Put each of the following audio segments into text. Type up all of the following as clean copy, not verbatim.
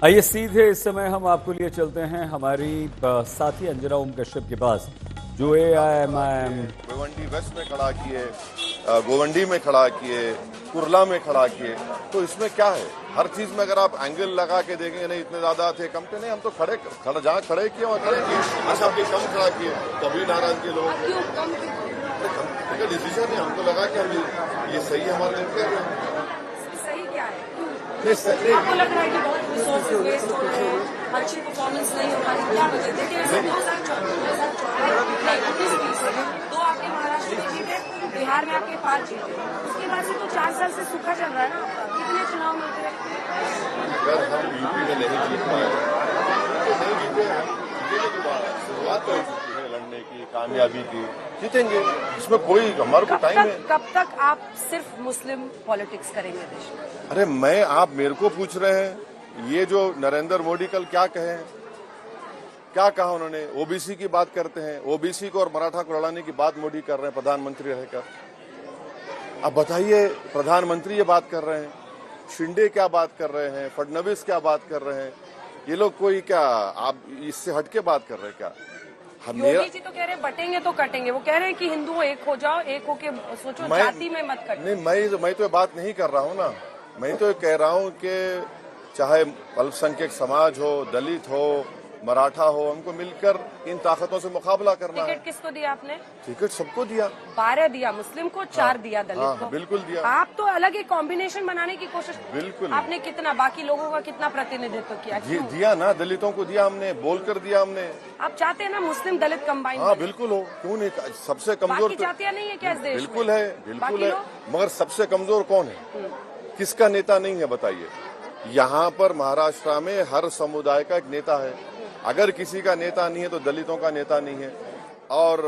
आइए सीधे इस समय हम आपको लिए चलते हैं हमारी साथी अंजना ओम कश्यप के पास, जो AIMIM भिवंडी वेस्ट में खड़ा किए, गोवंडी में खड़ा किए, कुरला में खड़ा किए। तो इसमें क्या है, हर चीज में अगर आप एंगल लगा के देखेंगे, नहीं इतने ज्यादा थे, कम थे, नहीं हम तो खड़े जहाँ खड़े किए वहाँ खड़े किए। अच्छा आपके कम खड़ा किए तो अभी नाराज के लोग डिसीजन है, हमको लगा कि हम ये सही है हमारे लिए। सही क्या है? आपको लग रहा है कि बहुत रिसोर्सेज वेस्ट हो रहे हैं, अच्छी परफॉर्मेंस नहीं हो पा रही, क्या वजह? देखिए 2014 दो आपके महाराष्ट्र में जीते, बिहार में आपके 5 जीते, उसके बाद से तो 4 साल से सूखा चल रहा है ना। कितने चुनाव मिलते हैं? अगर हम यूपी में नहीं जीत पाए तो नहीं जीते, जीतने के बाद शुरुआत हो चुकी है लड़ने की, कामयाबी की, जीतेंगे, इसमें कोई हमारे को टाइम है। कब तक आप सिर्फ मुस्लिम पॉलिटिक्स करेंगे देश में? अरे मैं, आप मेरे को पूछ रहे हैं, ये जो नरेंद्र मोदी कल क्या कहे, क्या कहा उन्होंने? ओबीसी की बात करते हैं, ओबीसी को और मराठा को लड़ाने की बात मोदी कर रहे हैं प्रधानमंत्री रहकर। अब बताइए, प्रधानमंत्री ये बात कर रहे हैं, शिंदे क्या बात कर रहे हैं, फडणवीस क्या बात कर रहे हैं, ये लोग कोई क्या आप इससे हटके बात कर रहे हैं क्या? योगी जी तो कह रहे हैं बटेंगे तो कटेंगे, वो कह रहे हैं कि हिंदुओं एक हो जाओ, एक होके सोचो, जाति में मत कटो। नहीं, मैं तो ये बात नहीं कर रहा हूँ ना, मैं तो कह रहा हूँ कि चाहे अल्पसंख्यक समाज हो, दलित हो, मराठा हो, हमको मिलकर इन ताकतों से मुकाबला करना है। टिकट किसको दिया आपने? टिकट सबको दिया, 12 दिया मुस्लिम को, 4 दिया दलित को। बिल्कुल दिया। आप तो अलग एक कॉम्बिनेशन बनाने की कोशिश, बिल्कुल। आपने कितना, बाकी लोगों का कितना प्रतिनिधित्व किया? दिया ना, दलितों को दिया हमने, बोलकर दिया हमने। आप चाहते हैं ना मुस्लिम दलित कंबाइन? हाँ बिल्कुल हो, क्यों नहीं, सबसे कमजोर बाकी जातियां नहीं है क्या इस देश में? बिल्कुल है, बिल्कुल है, मगर सबसे कमजोर कौन है? किसका नेता नहीं है बताइए? यहाँ पर महाराष्ट्र में हर समुदाय का एक नेता है, अगर किसी का नेता नहीं है तो दलितों का नेता नहीं है और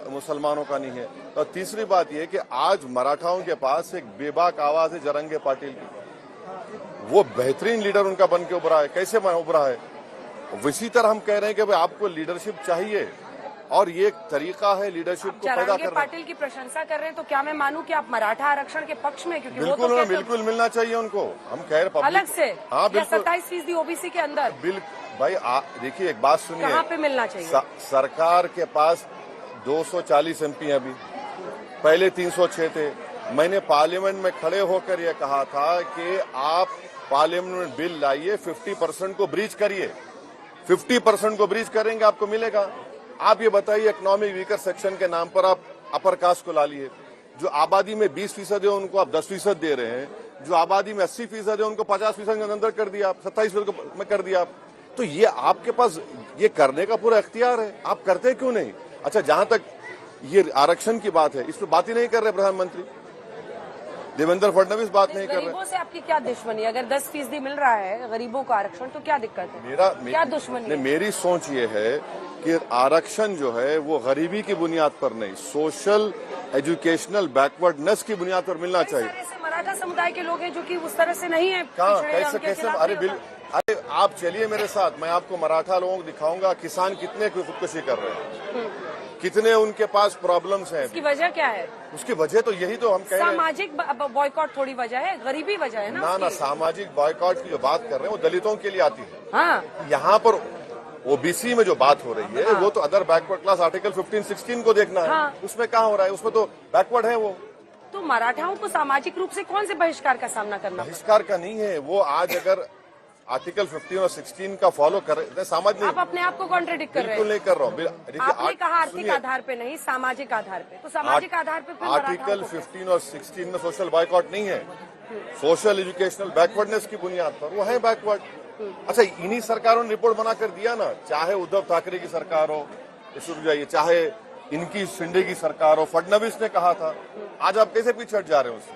मुसलमानों का नहीं है। और तीसरी बात यह कि आज मराठाओं के पास एक बेबाक आवाज है जरंगे पाटिल की, वो बेहतरीन लीडर उनका बन के उभरा है। कैसे उभरा है? इसी तरह हम कह रहे हैं कि भाई आपको लीडरशिप चाहिए और ये एक तरीका है लीडरशिप को पैदा करना। पाटिल की प्रशंसा कर रहे हैं तो क्या मैं मानूं कि आप मराठा आरक्षण के पक्ष में? क्योंकि बिल्कुल, वो तो बिल्कुल मिलना चाहिए उनको, हम कह रहे अलग से। हाँ बिल्कुल, 27% ओबीसी के अंदर। बिल्कुल भाई, देखिए एक बात सुनिए, कहाँ पे मिलना चाहिए? सरकार के पास 240 MP अभी, पहले 306 थे। मैंने पार्लियामेंट में खड़े होकर यह कहा था कि आप पार्लियामेंट में बिल लाइए, 50% को ब्रीच करिए, 50% को ब्रीच करेंगे आपको मिलेगा। आप ये बताइए, इकोनॉमिक वीकर सेक्शन के नाम पर आप अपर कास्ट को ला लिए, जो आबादी में 20% है उनको आप 10% दे रहे हैं, जो आबादी में 80% है उनको 50% के अंदर कर दिया आप, 27% में कर दिया आप। तो ये आपके पास ये करने का पूरा इख्तियार है, आप करते क्यों नहीं? अच्छा, जहां तक ये आरक्षण की बात है, इस पर बात ही नहीं कर रहे प्रधानमंत्री देवेंद्र फडणवीस, बात नहीं कर रहे। गरीबों से आपकी क्या दुश्मनी? अगर 10% मिल रहा है गरीबों को आरक्षण तो क्या दिक्कत है? क्या दुश्मनी है? मेरी सोच ये है कि आरक्षण जो है वो गरीबी की बुनियाद पर नहीं, सोशल एजुकेशनल बैकवर्डनेस की बुनियाद पर मिलना चाहिए। ऐसे मराठा समुदाय के लोग हैं जो कि उस तरह से नहीं है। कैसे? अरे आप चलिए मेरे साथ, मैं आपको मराठा लोगों को दिखाऊंगा किसान कितने खुदकुशी कर रहे हैं, कितने उनके पास प्रॉब्लम्स हैं। उसकी वजह क्या है? उसकी वजह तो यही तो हम कह रहे हैं, सामाजिक बॉयकॉट थोड़ी वजह है, गरीबी वजह है ना। ना सामाजिक बॉयकॉट की जो बात कर रहे हैं वो दलितों के लिए आती है। हाँ, यहाँ पर ओबीसी में जो बात हो रही है वो तो अदर बैकवर्ड क्लास आर्टिकल 15-16 को देखना है। हाँ। उसमें कहाँ हो रहा है? उसमें तो बैकवर्ड है वो। तो मराठाओं को सामाजिक रूप से कौन से बहिष्कार का सामना करना? बहिष्कार का नहीं है वो, आज अगर आर्टिकल 15 और 16 का फॉलो कर रहे, समझ नहीं, आप अपने आप को कॉन्ट्रडिक्ट कर रहे हैं। बिल्कुल नहीं कर रहा हूँ। आपने कहा आर्थिक आधार पे नहीं, सामाजिक आधार पे, तो सामाजिक आधार पे आर्टिकल 15 और 16 में सोशल बॉयकॉट नहीं है, सोशल एजुकेशनल बैकवर्डनेस की बुनियाद पर वो है बैकवर्ड। अच्छा, इन्हीं सरकारों ने रिपोर्ट बनाकर दिया ना, चाहे उद्धव ठाकरे की सरकार हो, रुक जाइए, चाहे इनकी शिंदे की सरकार हो, फडणवीस ने कहा था। आज आप कैसे पीछे हट जा रहे हैं उससे?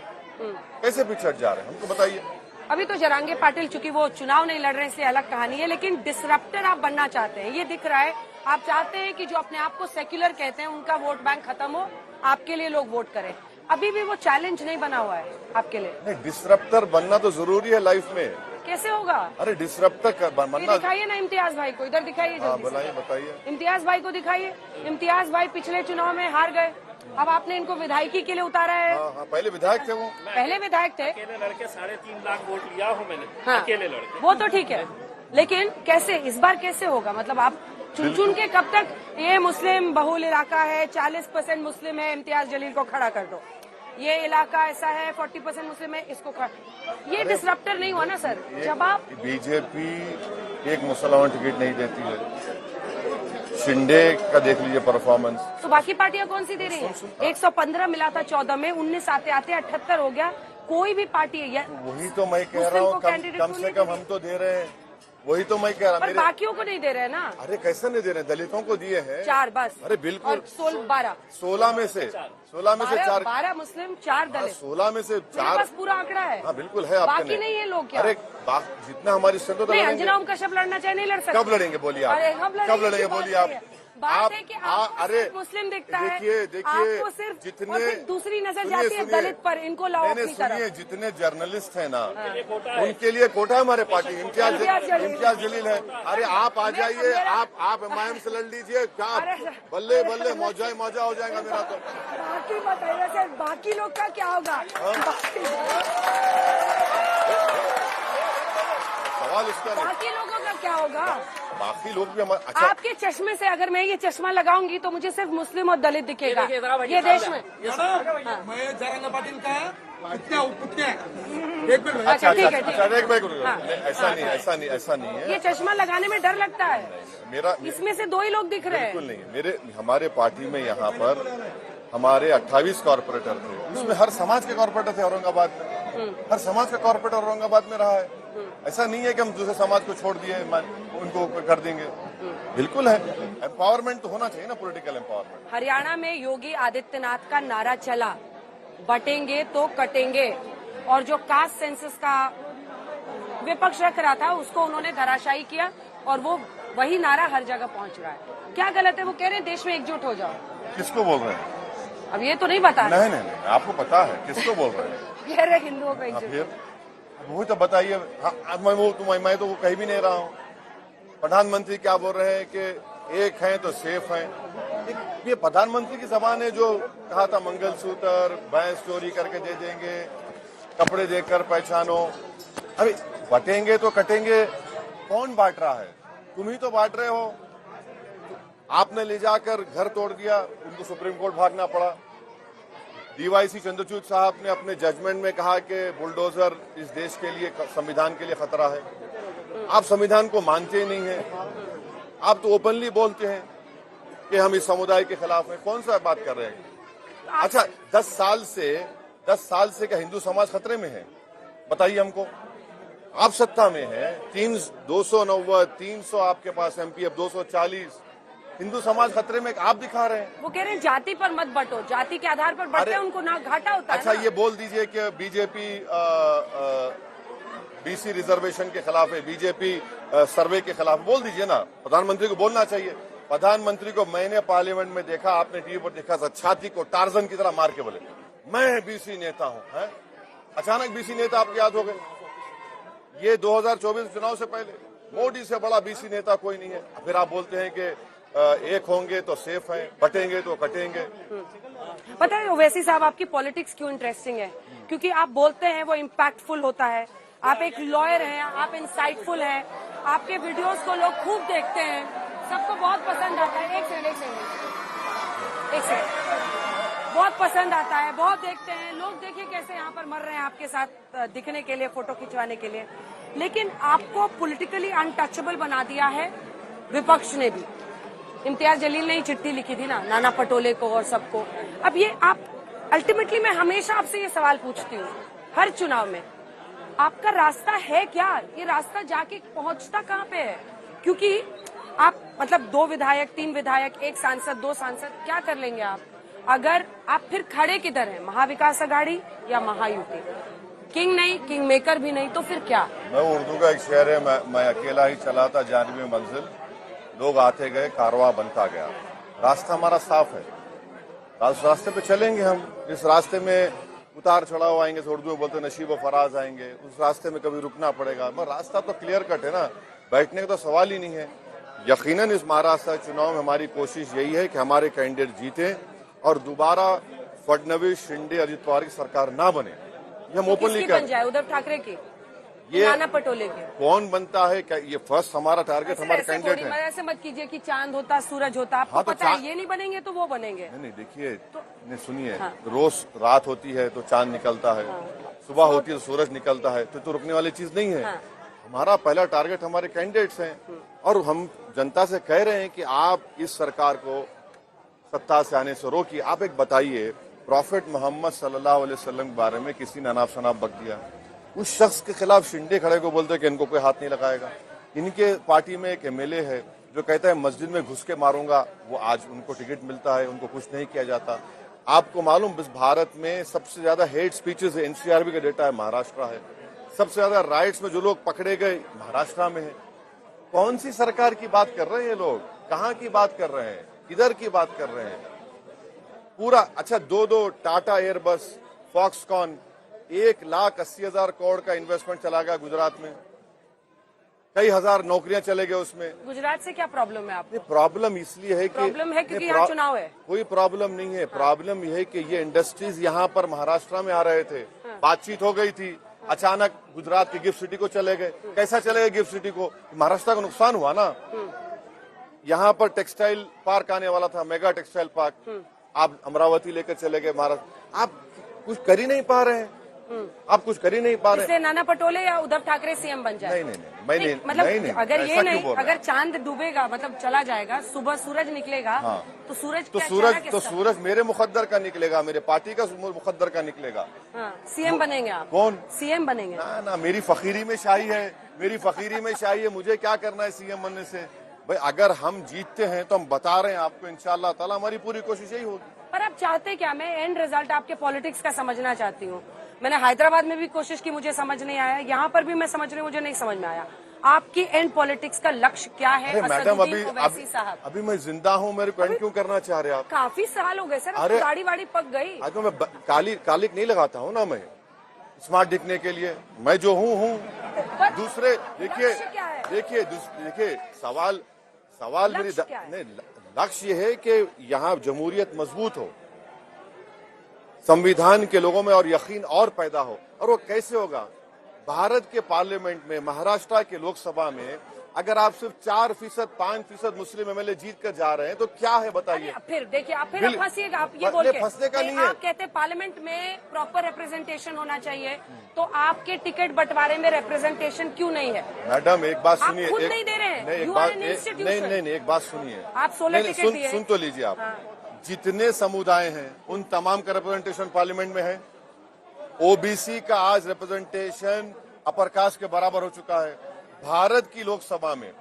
कैसे पीछे हट जा रहे हैं, हमको बताइए। अभी तो जरांगे पाटिल, चूंकि वो चुनाव नहीं लड़ रहे हैं इसलिए अलग कहानी है, लेकिन डिसरप्टर आप बनना चाहते हैं, ये दिख रहा है। आप चाहते हैं कि जो अपने आप को सेक्युलर कहते हैं उनका वोट बैंक खत्म हो, आपके लिए लोग वोट करें। अभी भी वो चैलेंज नहीं बना हुआ है आपके लिए? नहीं, डिसरप्टर बनना तो जरूरी है लाइफ में। कैसे होगा? अरे डिसरप्टर बनना, दिखाइए ना इम्तियाज भाई को, इधर दिखाइए। बताइए इम्तियाज भाई को दिखाइए। इम्तियाज भाई पिछले चुनाव में हार गए, अब आपने इनको विधायकी के लिए उतारा है। हाँ, पहले विधायक थे वो, पहले विधायक थे। अकेले लड़के 3.5 लाख वोट लिया हूँ मैंने। हाँ, अकेले लड़के, वो तो ठीक है, लेकिन कैसे इस बार कैसे होगा? मतलब आप चुन चुन के कब तक ये मुस्लिम बहुल इलाका है, 40% मुस्लिम है, इम्तियाज जलील को खड़ा कर दो, ये इलाका ऐसा है 40% मुस्लिम है, इसको खड़ा, ये डिसरप्टर नहीं हुआ ना सर? जब आप बीजेपी एक मुसलमान टिकट नहीं देती है, शिंदे का देख लीजिए परफॉर्मेंस, तो बाकी पार्टियां कौन सी दे रही है? 115 मिला था 14 में, 19 आते आते 78 हो गया। कोई भी पार्टी है वही तो मैं कह रहा हूँ, कम से कम हम तो दे रहे हैं, वही तो मैं कह रहा हूँ, बाकियों को नहीं दे रहे हैं ना। अरे कैसे नहीं दे रहे? दलितों को दिए हैं 4 बस। अरे बिल्कुल, 12 में से 4, 12 मुस्लिम 4 दलित, 16 में से 4 बस पूरा आंकड़ा है। हाँ बिल्कुल है, बाकी नहीं है लोग क्या? अरे जितना हमारी स्ट्रेंथ नहीं, अंजना ओम कश्यप लड़ना चाहे नहीं लड़ सकते। कब लड़ेंगे बोलिए आप? कब लड़ेंगे बोलिए आप? बात है कि अरे मुस्लिम दिखता है, देखिए आपको सिर्फ जितने, और फिर दूसरी नजर जाती है दलित पर, इनको लाओ अपनी तरफ। जितने जर्नलिस्ट हैं ना, उनके लिए कोटा है हमारे पार्टी, इम्तियाज जलील है। अरे आप आ जाइए, आप एमआईएम से लड़ लीजिए, क्या बल्ले बल्ले मौजा हो जाएगा मेरा तो। बाकी बताइए सर, बाकी लोग का क्या होगा? सवाल उसका नहीं, बाकी लोगों का क्या होगा? बाकी लोग भी हमारे, अच्छा आपके चश्मे से अगर मैं ये चश्मा लगाऊंगी तो मुझे सिर्फ मुस्लिम और दलित दिखेगा ये देश में। मैं जरंगा पाटिल का पुतण्या एक मिनट, अच्छा ठीक है, ऐसा नहीं है। ये चश्मा लगाने में डर लगता है, मेरा इसमें से 2 ही लोग दिख रहे हैं। बिल्कुल नहीं, हमारे पार्टी में यहाँ पर हमारे 28 कॉर्पोरेटर थे, उसमें हर समाज के कॉर्पोरेटर थे औरंगाबाद में, हर समाज का कॉर्पोरेटर औरंगाबाद में रहा है। ऐसा नहीं है कि हम दूसरे समाज को छोड़ दिए, उनको कर देंगे, बिल्कुल है। एम्पावरमेंट तो होना चाहिए ना, पॉलिटिकल एम्पावरमेंट। हरियाणा में योगी आदित्यनाथ का नारा चला, बटेंगे तो कटेंगे, और जो कास्ट सेंसस का विपक्ष रख रहा था उसको उन्होंने धराशायी किया, और वो वही नारा हर जगह पहुंच रहा है। क्या गलत है? वो कह रहे हैं देश में एकजुट हो जाओ। किसको बोल रहे हैं? अब ये तो नहीं बता रहे। नहीं, आपको पता है किसको बोल रहे हैं? कह रहे हिंदुओं को एकजुट। फिर वही तो बताइए। मैं तो वो कह भी नहीं रहा हूँ। प्रधानमंत्री क्या बोल रहे हैं कि एक हैं तो सेफ हैं। ये प्रधानमंत्री की जबान है, जो कहा था मंगलसूत्र भैंस चोरी करके दे देंगे, कपड़े देकर पहचानो। अभी बटेंगे तो कटेंगे, कौन बांट रहा है? तुम ही तो बांट रहे हो। आपने ले जाकर घर तोड़ दिया, उनको सुप्रीम कोर्ट भागना पड़ा। डीवाईसी चंद्रचूड़ साहब ने अपने जजमेंट में कहा कि बुलडोजर इस देश के लिए, संविधान के लिए खतरा है। आप संविधान को मानते ही नहीं हैं। आप तो ओपनली बोलते हैं कि हम इस समुदाय के खिलाफ हैं। कौन सा बात कर रहे हैं? अच्छा, 10 साल से क्या हिंदू समाज खतरे में है? बताइए हमको। आप सत्ता में हैं, 290 300 आपके पास एमपी, अब 240। हिंदू समाज खतरे में आप दिखा रहे हैं। वो कह रहे हैं जाति पर मत बंटो, जाति के आधार पर बढ़ते हैं उनको ना घाटा होता है। अच्छा, ये बोल दीजिए कि बीजेपी बीसी रिजर्वेशन के खिलाफ है, बीजेपी सर्वे के खिलाफ, बोल दीजिए ना। प्रधानमंत्री को बोलना चाहिए। प्रधानमंत्री को मैंने पार्लियामेंट में देखा, आपने टीवी पर देखा, छाती को टार्जन की तरह मार के बोले मैं बीसी नेता हूं। अचानक बीसी नेता आपको याद हो गए। ये 2024 चुनाव से पहले मोदी से बड़ा बीसी नेता कोई नहीं है। फिर आप बोलते हैं कि एक होंगे तो सेफ हैं, बटेंगे तो कटेंगे। पता है ओवैसी साहब, आपकी पॉलिटिक्स क्यों इंटरेस्टिंग है? क्योंकि आप बोलते हैं वो इम्पैक्टफुल होता है। आप एक लॉयर हैं, आप इंसाइटफुल हैं, आपके वीडियोस को लोग खूब देखते हैं, सबको बहुत पसंद आता है। एक सेकंड, बहुत पसंद आता है, बहुत देखते हैं लोग। देखिए कैसे यहाँ पर मर रहे हैं आपके साथ दिखने के लिए, फोटो खिंचवाने के लिए। लेकिन आपको पॉलिटिकली अनटचेबल बना दिया है विपक्ष ने भी। इम्तियाज जलील ने ही चिट्ठी लिखी थी ना, नाना पटोले को और सबको। अब ये आप अल्टीमेटली, मैं हमेशा आपसे ये सवाल पूछती हूँ हर चुनाव में, आपका रास्ता है क्या? ये रास्ता जाके पहुंचता कहाँ पे है? क्योंकि आप मतलब 2 विधायक, 3 विधायक, 1 सांसद, 2 सांसद, क्या कर लेंगे आप? अगर आप फिर खड़े किधर हैं, महाविकास अघाड़ी या महायुति? किंग नहीं, किंग मेकर भी नहीं, तो फिर क्या? मैं उर्दू का एक शेर है, मैं अकेला ही चला था जानिबे मंजिल, लोग आते गए कारवां बनता गया। रास्ता हमारा साफ है, रास्ते पे चलेंगे हम। इस रास्ते में उतार चढ़ाव आएंगे, उर्दू में बोलते नशीब फराज आएंगे, उस रास्ते में कभी रुकना पड़ेगा। मगर रास्ता तो क्लियर कट है ना, बैठने का तो सवाल ही नहीं है। यकीनन इस महाराष्ट्र चुनाव में हमारी कोशिश यही है कि हमारे कैंडिडेट जीते और दोबारा फडणवीस, शिंदे, अजित पवार की सरकार ना बने। ये हम ओपनली कह रहे हैं। उद्धव ठाकरे की, ये नाना पटोले के कौन बनता है क्या? ये फर्स्ट हमारा टारगेट, हमारे ऐसे कैंडिडेट थोड़ी- है। ऐसे मत कीजिए कि चांद होता सूरज होता, आपको हाँ, तो पता है चांद- ये नहीं बनेंगे तो वो बनेंगे। नहीं देखिए, नहीं सुनिए, हाँ। रोज रात होती है तो चांद निकलता है, सुबह होती है तो सूरज निकलता है, तो रुकने वाली चीज नहीं है। हाँ। हमारा पहला टारगेट हमारे कैंडिडेट्स हैं और हम जनता से कह रहे हैं कि आप इस सरकार को सत्ता से आने से रोकिए। आप एक बताइए, प्रॉफेट मोहम्मद सल्लल्लाहु अलैहि वसल्लम के बारे में किसी ने अनाप शनाप बक दिया? उस शख्स के खिलाफ शिंदे खड़े को बोलते कि इनको कोई हाथ नहीं लगाएगा। इनके पार्टी में एक एमएलए है जो कहता है मस्जिद में घुस के मारूंगा, वो आज उनको टिकट मिलता है, उनको कुछ नहीं किया जाता। आपको मालूम इस भारत में सबसे ज्यादा हेट स्पीचेस है, एनसीआरबी का डेटा है, महाराष्ट्र है। सबसे ज्यादा राइट्स में जो लोग पकड़े गए महाराष्ट्र में है। कौन सी सरकार की बात कर रहे हैं ये लोग? कहाँ की बात कर रहे हैं? किधर की बात कर रहे हैं? पूरा अच्छा दो टाटा एयरबस, फॉक्सकॉन, 1,80,000 करोड़ का इन्वेस्टमेंट चला गया गुजरात में, कई हजार नौकरियां चले गए उसमें। गुजरात से क्या प्रॉब्लम है आपको? प्रॉब्लम इसलिए है कि प्रॉब्लम है क्योंकि यहाँ चुनाव है। कोई प्रॉब्लम नहीं है। प्रॉब्लम यह है कि ये इंडस्ट्रीज यहाँ पर महाराष्ट्र में आ रहे थे, बातचीत हो गई थी, अचानक गुजरात की गिफ्ट सिटी को चले गए। कैसा चले गए गिफ्ट सिटी को? महाराष्ट्र का नुकसान हुआ ना। यहाँ पर टेक्सटाइल पार्क आने वाला था, मेगा टेक्सटाइल पार्क, आप अमरावती लेकर चले गए महाराष्ट्र। आप कुछ कर ही नहीं पा रहे हैं, आप कुछ कर ही नहीं पा रहे। इसलिए नाना पटोले या उद्धव ठाकरे सीएम बन जाए? नहीं, मैं नहीं, मतलब नहीं, अगर ऐसा ये क्यों नहीं, बोल रहे हैं? अगर चांद डूबेगा मतलब चला जाएगा, सुबह सूरज निकलेगा, हाँ। तो सूरज तो क्या चेहरा किसका? सूरज मेरे मुकद्दर का निकलेगा, मेरे पार्टी का मुकद्दर का निकलेगा। हाँ, सीएम बनेंगे आप? कौन सीएम बनेंगे? ना, मेरी फकीरी में शाही है, मेरी फकीरी में शाही है। मुझे क्या करना है सीएम बनने से? भाई अगर हम जीतते हैं तो हम बता रहे हैं आपको, इंशाअल्लाह ताला हमारी पूरी कोशिश यही होगी। पर आप चाहते क्या? मैं एंड रिजल्ट आपके पॉलिटिक्स का समझना चाहती हूँ। मैंने हैदराबाद में भी कोशिश की, मुझे समझ नहीं आया, यहाँ पर भी मैं समझ रही हूँ, मुझे नहीं समझ में आया। आपकी एंड पॉलिटिक्स का लक्ष्य क्या है? अरे मैडम, साहब अभी मैं जिंदा हूँ, मेरे को एंड क्यों करना चाह रहे हैं आप? काफी साल हो गए सर, अरे, दाढ़ी वाड़ी पक गई। आज मैं कालिक नहीं लगाता हूँ ना, मैं स्मार्ट दिखने के लिए मैं जो हूँ। दूसरे देखिए सवाल मेरी नहीं, लक्ष्य ये है कि यहाँ जमहूरियत मजबूत हो, संविधान के लोगों में और यकीन और पैदा हो। और वो कैसे होगा? भारत के पार्लियामेंट में, महाराष्ट्र के लोकसभा में अगर आप सिर्फ 4%, 5% मुस्लिम एमएलए जीत कर जा रहे हैं तो क्या है बताइए? फिर देखिए, आप फिर फंसिएगा, आप ये बोल के फंसने का नहीं है। आप कहते हैं पार्लियामेंट में प्रॉपर रिप्रेजेंटेशन होना चाहिए, तो आपके टिकट बंटवारे में रिप्रेजेंटेशन क्यों नहीं है? मैडम एक बात सुनिए, आप खुद नहीं दे रहे हैं। नहीं, एक बात सुनिए, आप 16 टिकट दिए। सुन तो लीजिए आप। जितने समुदाय हैं उन तमाम का रिप्रेजेंटेशन पार्लियामेंट में है। ओबीसी का आज रिप्रेजेंटेशन अपर कास्ट के बराबर हो चुका है। भारत की लोकसभा में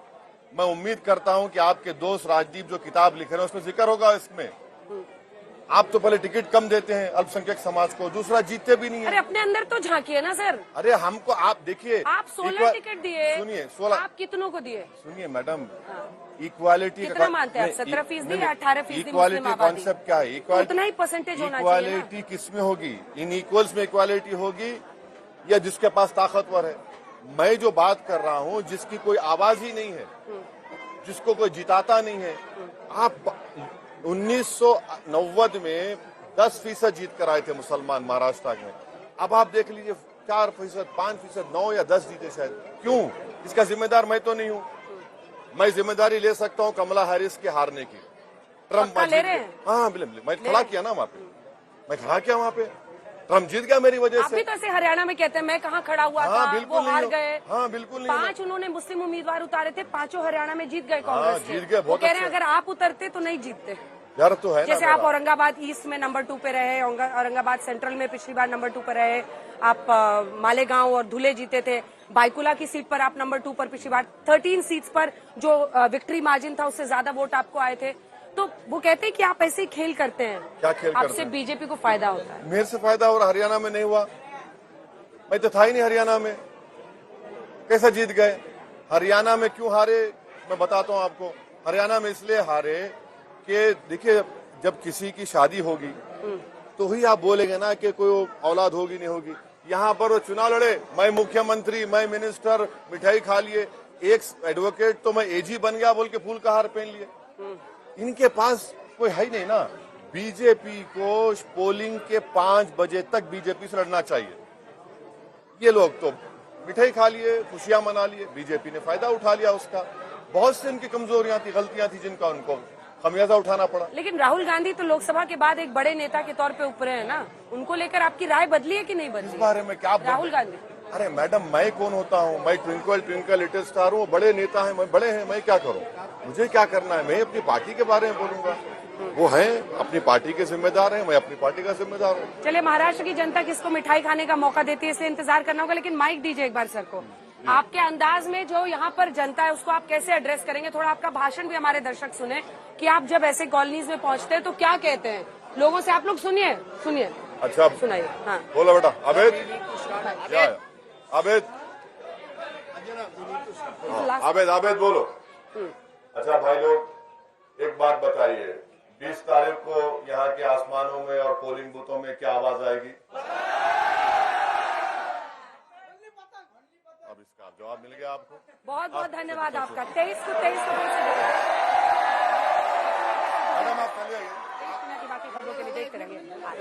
मैं उम्मीद करता हूं कि आपके दोस्त राजदीप जो किताब लिख रहे हैं उसमें जिक्र होगा इसमें। आप तो पहले टिकट कम देते हैं अल्पसंख्यक समाज को, दूसरा जीतते भी नहीं है। अरे अपने अंदर तो झांकिए ना सर। अरे हमको आप देखिए, आप 16 टिकट दिए, सुनिए 16, आप कितनों को दिए? सुनिए मैडम, इक्वालिटी कितना मानते हैं आप? 17% या 18% इक्वालिटी कॉन्सेप्ट क्या है? उतना ही परसेंटेज होना चाहिए ना। इक्वालिटी किसमें होगी? इन इक्वल्स में इक्वालिटी होगी या जिसके पास ताकतवर है? मैं जो बात कर रहा हूं, जिसकी कोई आवाज ही नहीं है, जिसको कोई जिताता नहीं है। आप 1990 में 10% जीत कर आए थे मुसलमान महाराष्ट्र में। अब आप देख लीजिए 4%, 5%, 9 या 10 जीते शायद। क्यों? इसका जिम्मेदार मैं तो नहीं हूं। मैं जिम्मेदारी ले सकता हूं कमला हैरिस के हारने की। ट्रम्प ले रहे हैं? हाँ बिल्कुल, मैं खड़ा किया ना वहां पे, मैं खड़ा किया वहां पे। ट्रम्प जीत गया मेरी वजह से। अभी तो ऐसे हरियाणा में कहते हैं मैं कहाँ खड़ा हुआ था, वो हार गए। हाँ बिल्कुल नहीं। 5 उन्होंने मुस्लिम उम्मीदवार उतारे थे, 5 हरियाणा में जीत गए कांग्रेस के। जीत गए, वो कह रहे हैं अगर आप उतरते तो नहीं जीतते। डर तो है जैसे आप औरंगाबाद ईस्ट में नंबर 2 पे रहे, औरंगाबाद सेंट्रल में पिछली बार नंबर 2 पर रहे, आप मालेगांव और धुले जीते थे, बाइकुला की सीट पर आप नंबर 2 पर पिछली बार, 13 सीट्स पर जो विक्ट्री मार्जिन था उससे ज्यादा वोट आपको आए थे। तो वो कहते हैं कि आप ऐसे ही खेल करते हैं। क्या खेल करते हैं? आपसे बीजेपी को फायदा होता है। मेरे से फायदा हो रहा, हरियाणा में नहीं हुआ। मैं तो था ही नहीं हरियाणा में, कैसे जीत गए? हरियाणा में क्यों हारे मैं बताता हूँ आपको। हरियाणा में इसलिए हारे कि देखिए, जब किसी की शादी होगी तो ही आप बोलेंगे ना कि कोई औलाद होगी नहीं होगी। यहाँ पर वो चुनाव लड़े, मैं मुख्यमंत्री, मैं मिनिस्टर, मिठाई खा लिए, एक एडवोकेट तो मैं एजी बन गया बोल के फूल का हार पहन लिए। इनके पास कोई है ही नहीं ना। बीजेपी को पोलिंग के 5 बजे तक बीजेपी से लड़ना चाहिए। ये लोग तो मिठाई खा लिए, खुशियां मना लिए, बीजेपी ने फायदा उठा लिया उसका। बहुत सी इनकी कमजोरियां थी, गलतियां थी, जिनका उनको खमियाजा उठाना पड़ा। लेकिन राहुल गांधी तो लोकसभा के बाद एक बड़े नेता के तौर पे उभरे हैं ना, उनको लेकर आपकी राय बदली है कि नहीं बदली? इस बारे में क्या राहुल गांधी, अरे मैडम, मैं कौन होता हूँ? मैं ट्विंकल ट्विंकल लिटिल स्टार हूँ, बड़े नेता हैं, मैं बड़े हैं, मैं क्या करूँ? मुझे क्या करना है? मैं अपनी पार्टी के बारे में बोलूंगा। वो हैं अपनी पार्टी के जिम्मेदार हैं, मैं अपनी पार्टी का जिम्मेदार हूँ। चलिए, महाराष्ट्र की जनता किसको मिठाई खाने का मौका देती है, इसलिए इंतजार करना होगा। लेकिन माइक दीजिए एक बार सर को। आपके अंदाज में जो यहाँ पर जनता है उसको आप कैसे एड्रेस करेंगे? थोड़ा आपका भाषण भी हमारे दर्शक सुने कि आप जब ऐसे कॉलोनीज में पहुंचते हैं तो क्या कहते हैं लोगों से। आप लोग सुनिए, सुनिए। अच्छा, सुनाइए। हाँ, बोलो बेटा। अबेद, अबेद, आबेद बोलो। अच्छा भाई लोग, एक बात बताइए, 20 तारीख को यहाँ के आसमानों में और पोलिंग बूथों में क्या आवाज आएगी? अब इसका जवाब मिल गया आपको। बहुत बहुत धन्यवाद आपका। 23 को 23 को मैडम आप चलिए, बाकी खबरों के लिए देखते रहिए आज।